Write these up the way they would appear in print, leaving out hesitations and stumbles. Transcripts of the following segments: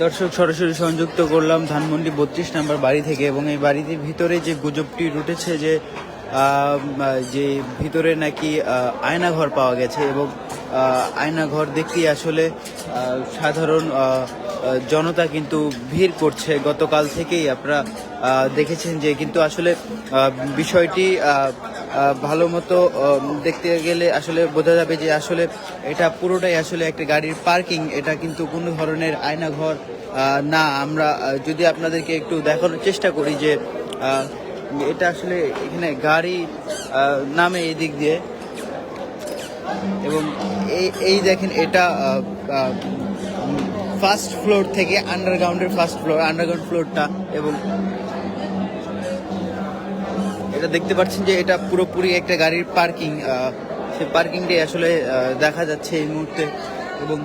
দর্শক সরাসরি সংযুক্ত করলাম ধানমন্ডি 32 নম্বর বাড়ি থেকে, এবং এই বাড়িটির ভিতরে যে গুজবটি উঠেছে যে যে ভিতরে নাকি আয়নাঘর পাওয়া গেছে, এবং আয়নাঘর দেখতেই আসলে সাধারণ জনতা কিন্তু ভিড় করছে গতকাল থেকেই। আপনারা দেখেছেন যে কিন্তু আসলে বিষয়টি ভালো মতো দেখতে গেলে আসলে বোঝা যাবে যে আসলে এটা পুরোটাই আসলে একটা গাড়ির পার্কিং, এটা কিন্তু কোনো ধরনের আয়নাঘর না। আমরা যদি আপনাদেরকে একটু দেখানোর চেষ্টা করি যে এটা আসলে এখানে গাড়ি নামে এই দিক দিয়ে, এবং এই দেখেন এটা ফার্স্ট ফ্লোর থেকে আন্ডারগ্রাউন্ডের আন্ডারগ্রাউন্ড ফ্লোরটা, এবং এটা দেখতে পাচ্ছেন যে এটা পুরোপুরি একটা গাড়ির পার্কিং। সেই পার্কিংটাই আসলে দেখা যাচ্ছে এই মুহূর্তে। এবং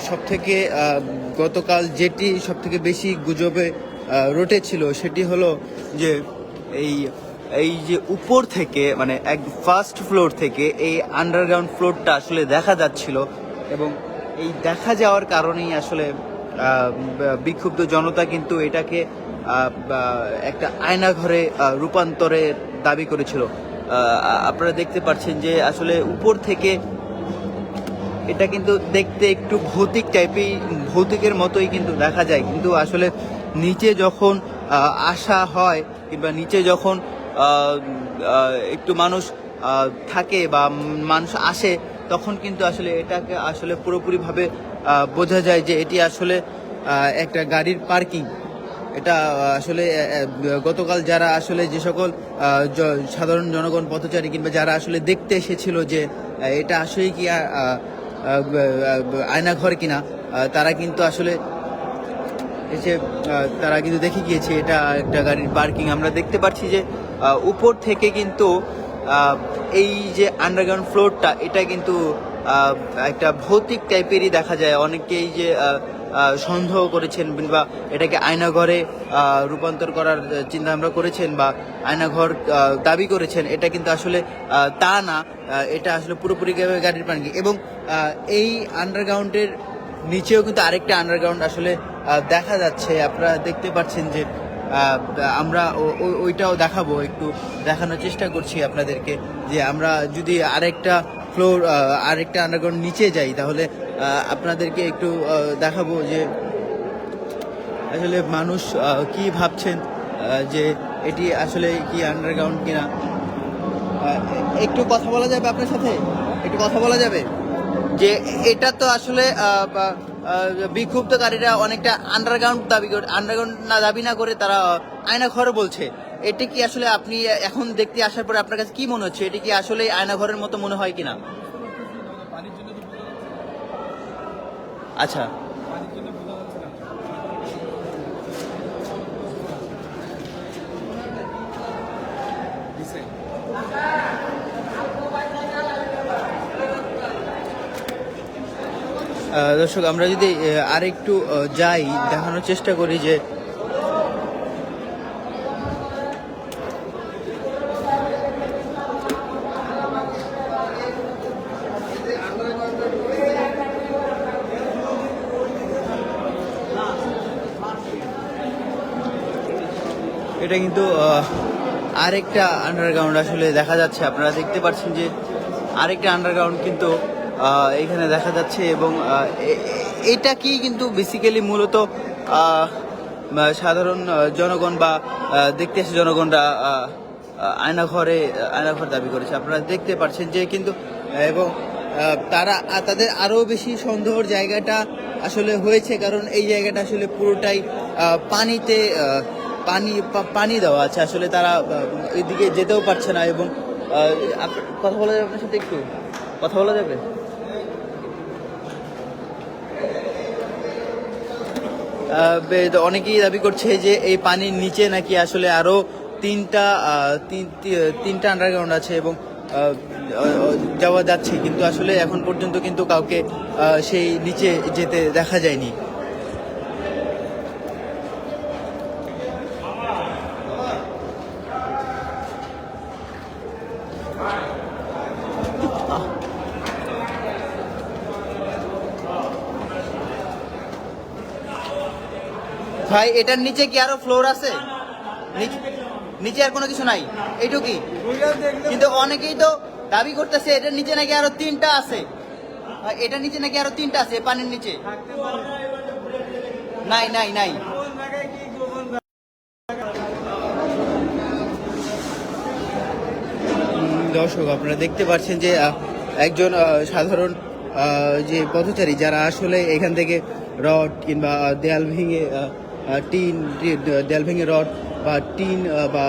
সবথেকে গতকাল যেটি সবথেকে বেশি গুজবে রটেছিল সেটি হলো যে এই যে উপর থেকে, মানে এক ফার্স্ট ফ্লোর থেকে এই আন্ডারগ্রাউন্ড ফ্লোরটা আসলে দেখা যাচ্ছিল, এবং এই দেখা যাওয়ার কারণেই আসলে বিক্ষুব্ধ জনতা কিন্তু এটাকে একটা আয়নাঘরে রূপান্তরের দাবি করেছিল। আপনারা দেখতে পাচ্ছেন যে আসলে উপর থেকে এটা কিন্তু দেখতে একটু ভৌতিকের মতোই কিন্তু দেখা যায়, কিন্তু আসলে নিচে যখন আসা হয় কিংবা নিচে যখন একটু মানুষ থাকে বা মানুষ আসে, তখন কিন্তু আসলে এটাকে আসলে পুরোপুরিভাবে বোঝা যায় যে এটি আসলে একটা গাড়ির পার্কিং। এটা আসলে গতকাল যারা আসলে যে সকল সাধারণ জনগণ পথচারী কিংবা যারা আসলে দেখতে এসেছিল যে এটা আসলে কি আয়নাঘর কিনা, তারা কিন্তু আসলে এসে তারা কিন্তু দেখে গিয়েছে এটা একটা গাড়ির পার্কিং। আমরা দেখতে পাচ্ছি যে উপর থেকে কিন্তু এই যে আন্ডারগ্রাউন্ড ফ্লোরটা, এটা কিন্তু একটা ভৌতিক টাইপেরই দেখা যায়। অনেকেই যে সন্দেহ করেছেন বা এটাকে আয়নাঘরে রূপান্তর করার চিন্তা ভাবনা করেছেন বা আয়নাঘর দাবি করেছেন, এটা কিন্তু আসলে তা না। এটা আসলে পুরোপুরি গাড়ির পার্কিং, এবং এই আন্ডারগ্রাউন্ডের নিচেও কিন্তু আরেকটা আন্ডারগ্রাউন্ড আসলে দেখা যাচ্ছে। আপনারা দেখতে পাচ্ছেন যে আমরা ওইটাও দেখাবো, একটু দেখানোর চেষ্টা করছি আপনাদেরকে যে আমরা যদি আরেকটা ফ্লোর আরেকটা আন্ডারগ্রাউন্ড নিচে যাই, তাহলে আপনাদেরকে একটু দেখাবো যে আসলে মানুষ কি ভাবছেন যে এটি আসলে কি আন্ডারগ্রাউন্ড কিনা। একটু কথা বলা যাবে আপনার সাথে? একটু কথা বলা যাবে যে এটা তো আসলে বিক্ষুব্ধকারীরা অনেকটা আন্ডারগ্রাউন্ড দাবি না করে তারা আয়নাঘর বলছে। এটা কি আসলে আপনি এখন দেখতে আসার পরে আপনার কাছে কি মনে হচ্ছে, এটা কি আসলে আয়নাঘরের মতো মনে হয় কিনা? আচ্ছা, দর্শক আমরা যদি আরেকটু যাই, দেখানোর চেষ্টা করি যে এটা কিন্তু আরেকটা আন্ডারগ্রাউন্ড আসলে দেখা যাচ্ছে। আপনারা দেখতে পাচ্ছেন যে আরেকটা আন্ডারগ্রাউন্ড কিন্তু এখানে দেখা যাচ্ছে, এবং এটা কি কিন্তু বেসিক্যালি মূলত সাধারণ জনগণ বা দেখতে আসে জনগণরা আয়নাঘর দাবি করেছে। আপনারা দেখতে পাচ্ছেন যে কিন্তু, এবং তাদের আরও বেশি সন্দেহের জায়গাটা আসলে হয়েছে, কারণ এই জায়গাটা আসলে পুরোটাই পানিতে পানি দেওয়া আছে। আসলে তারা এদিকে যেতেও পারছে না। এবং কথা বলা যাবে আপনার সাথে? একটু কথা বলা যাবে? অনেকেই দাবি করছে যে এই পানির নিচে নাকি আসলে আরো তিনটা আন্ডারগ্রাউন্ড আছে, এবং যাওয়া যাচ্ছে, কিন্তু আসলে এখন পর্যন্ত কিন্তু কাউকে সেই নিচে যেতে দেখা যায়নি। ভাই এটার নিচে কি আরো ফ্লোর আছে? নিচে আর কোনো কিছু নাই এইটুকি? কিন্তু অনেকেই তো দাবি করতেছে এটার নিচে নাকি আরো 3টা আছে, এটার নিচে নাকি আরো 3টা আছে পানির নিচে। নাই নাই নাই। দর্শক আপনারা দেখতে পাচ্ছেন যে একজন সাধারণ যে পথচারী যারা আসলে এখান থেকে রড কিংবা দেয়াল ভেঙে দেয়াল ভেঙে রড বা টিন বা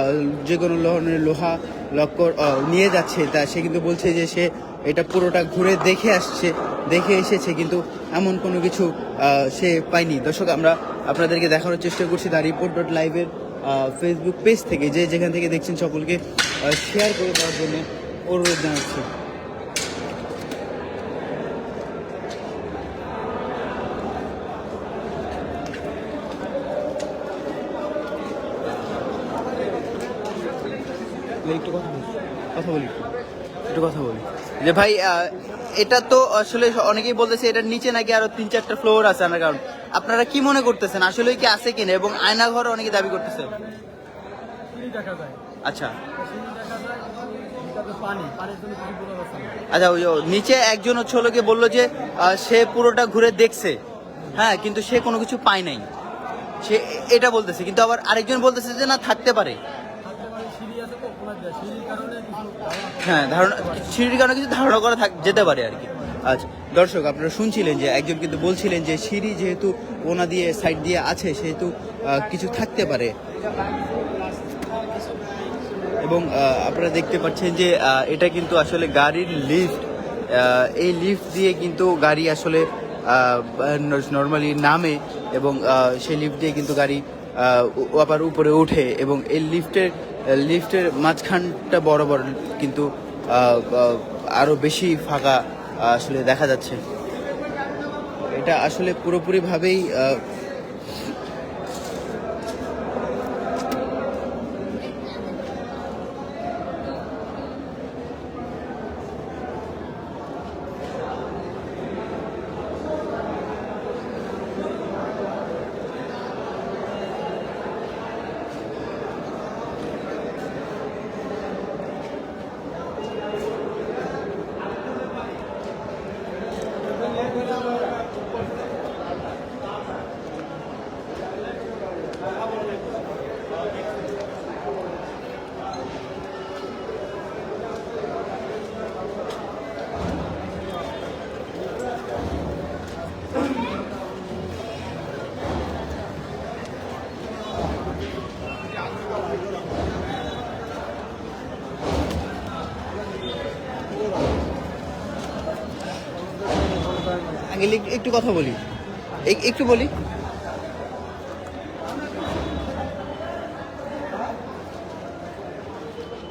যে কোনো ধরনের লোহা লক্কর নিয়ে যাচ্ছে, তা সে কিন্তু বলছে যে সে এটা পুরোটা ঘুরে দেখে এসেছে, কিন্তু এমন কোনো কিছু সে পায়নি। দর্শক আমরা আপনাদেরকে দেখানোর চেষ্টা করছি দ্য রিপোর্ট.লাইভের ফেসবুক পেজ থেকে, যে যেখান থেকে দেখছেন সকলকে শেয়ার করে দেওয়ার জন্য অনুরোধ জানাচ্ছি। একটু কথা বলি যে ভাই এটা তো আসলে অনেকেই বলতেছে এটার নিচে নাকি আরো 3-4টা ফ্লোর আছে আন্ডারগ্রাউন্ড। আপনারা কি মনে করতেছেন আসলে কি আছে কিনা? এবং আয়নাঘর অনেকে দাবি করতেছে। আচ্ছা আচ্ছা, ওই নিচে একজন হচ্ছে লোকে বললো যে সে পুরোটা ঘুরে দেখছে, হ্যাঁ, কিন্তু সে কোনো কিছু পায় নাই, সে এটা বলতেছে। কিন্তু আবার আরেকজন বলতেছে যে না, থাকতে পারে। হ্যাঁ, সিঁড়ির কারণে কিছু ধারণা করা যেতে পারে আর কি। আচ্ছা দর্শক আপনারা শুনছিলেন যে একজন কিন্তু বলছিলেন যে সিঁড়ি যেহেতু ওনা দিয়ে সাইড দিয়ে আছে সেহেতু কিছু থাকতে পারে। এবং আপনারা দেখতে পাচ্ছেন যে এটা কিন্তু আসলে গাড়ির লিফট, এই লিফট দিয়ে কিন্তু গাড়ি আসলে নর্মালি নামে এবং সেই লিফট দিয়ে কিন্তু গাড়ি আবার উপরে ওঠে, এবং এই লিফটের মাঝখানটা বরাবর কিন্তু আরো বেশি ফাঁকা আসলে দেখা যাচ্ছে। এটা আসলে পুরোপুরিভাবেই একটু কথা বলি, একটু বলি।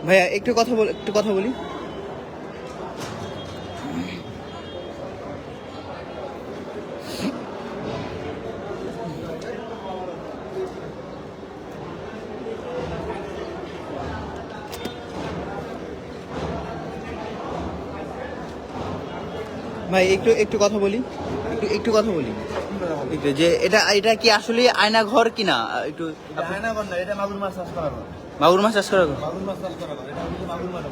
ভাইয়া একটু কথা বলি। ভাই একটু কথা বলি, একটু কথা বলি। একটু যে এটা কি আসলে আয়না ঘর কিনা একটু? আয়না ঘর না, এটা মাগুর মাছ চাষ করা ঘর। মাগুর মাছ চাষ করা ঘর? মাগুর মাছ চাষ করা ঘর, এটা হচ্ছে মাগুর মাছ।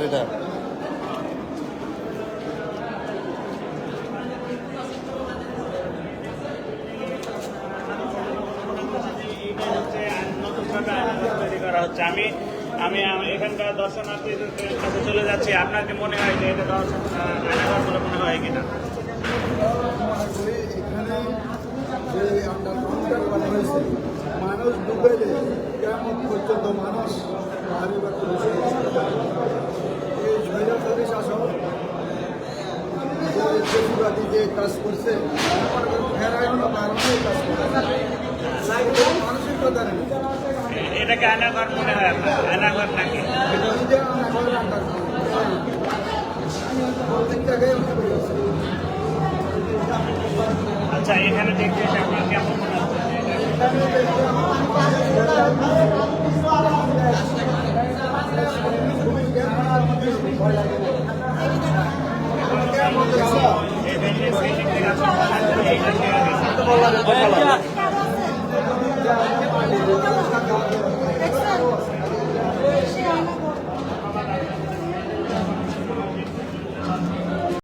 এটা আমি আমি এখানকার দর্শনার্থীদের কাছে চলে যাচ্ছি। আপনার কি মনে হয় যে এটা আয়নাঘর বলে মনে হয় কিনা? এখানে যে আন্ডারগ্রাউন্ডটা করা হয়েছে বেশিরভাগই যে কাজ করছে হেরাইনো বাড়ানোই কাজ করে মানসিকতা নেই এটাকে আয়নাঘর মনে হয় আপনার আয়নাঘর নাকি এটা হচ্ছে আমার রান্নার প্রত্যেক জায়গায় আমি করেছি আচ্ছা এখানে দেখতে এসে আপনার কেমন মনে হচ্ছে এটা